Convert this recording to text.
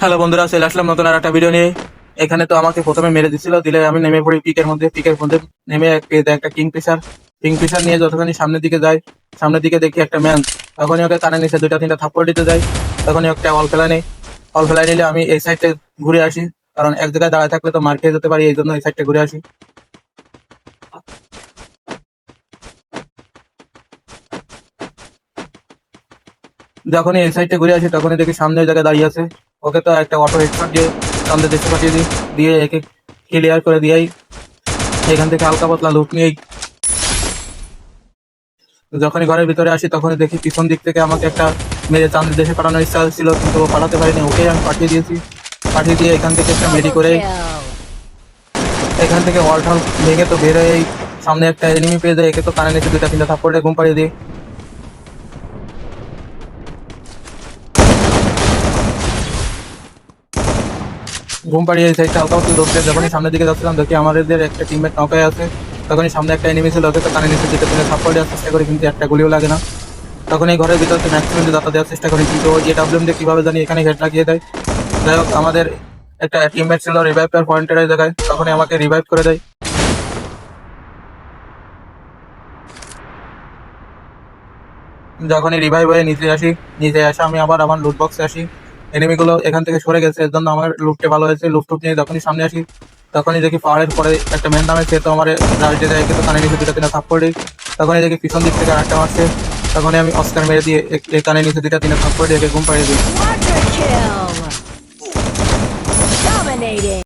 Hello বন্ধুরা, চলে আসলাম নতুন আর একটা ভিডিও নিয়ে। এখানে তো আমাকে প্রথমে মেরে দিচ্ছিল, দিলে আমি নেমে পড়ি পিকের মধ্যে নেমে একটা কিং ফিশার নিয়ে যতখানি সামনের দিকে যাই, সামনের দিকে দেখি একটা ম্যান। তখনই ওকে কানে নিচে দুইটা তিনটা থাপ্পড় দিতে যাই। তখনই একটা অল ফেলাই নিলে আমি এই সাইডে ঘুরে আসি, কারণ এক জায়গায় দাঁড়ায় থাকলে তো মার খেয়ে যেতে পারি, এই জন্য এই সাইডটা ঘুরে আসি। যখনই এই সাইডটা ঘুরে আসি তখনই দেখি সামনে ওই জায়গায় দাঁড়িয়ে আছে। ওকে তো একটা অটো হেডশট দিয়ে সামনে দেশে পাঠিয়ে দিই, দিয়ে একে ক্লিয়ার করে দিয়েই এখান থেকে হালকা পাতলা লুট নিয়ে যখনই ঘরের ভিতরে আসি তখনই দেখি পিছন দিক থেকে আমাকে একটা মেরে চাঁদের দেশে পাঠানোর ইচ্ছা ছিল, কিন্তু ও পাঠাতে পারিনি। ওকেই আমি পাঠিয়ে দিয়েছি। পাঠিয়ে দিয়ে এখান থেকে একটা মেডি Double করে kill. এখান থেকে ওয়াল ঠল ভেঙে তো বের হয়ে সামনে একটা এনিমি পেয়ে যায়। একে তো কানে নিচে দুইটা তিনটা থাপ্পড়ে ঘুম পাড়িয়ে দিই। ঘুম পাড়িয়ে এই সাইডটা হালকা পাতলা দৌড়তে যখনই সামনের দিকে যাচ্ছিলাম দেখি আমাদের একটা টিমমেট নকায় আছে। তখনই সামনে একটা এনিমি ছিল, ওকে তো কানে নিচে দুইটা তিনটা থাপ্পড় দেওয়ার চেষ্টা করি, কিন্তু একটা গুলিও লাগে না। তখন এই ঘরের ভিতরে ম্যাক্সিমাম যাতা দেওয়ার চেষ্টা করি, কিন্তু ওই যে ডাব্লিউএম দিয়ে কিভাবে জানি এখানে হেড লাগিয়ে দেয়। যাই হোক, আমাদের একটা টিমমেট ছিল রিভাইভ করার পয়েন্টের ওই জায়গায়, তখনই আমাকে রিভাইভ করে দেয়। যখনই রিভাইভ হয়ে নিচে আসি আমি আবার আমার লুট বক্সে আসি। এনিমিগুলো এখান থেকে সরে গেছে, এর জন্য আমার লুটটা ভালো হয়েছে। লুট টুট নিয়ে যখনই সামনে আসি তখনই দেখি পাহাড়ের পরে একটা ম্যান নামে, সে তো আমার রাইটে দেয়, কিন্তু কানে নিচে দুটা তিনটা থাপ্পড় দিই। তখনই দেখি পিছন দিক থেকে আরেকটা মারছে। তখনই আমি অস্কার মেরে দিয়ে কানে নিচে দুটা তিনটা থাপ্পড় দিয়ে একে ঘুম পাড়িয়ে দিই। Quadra kill. Dominating.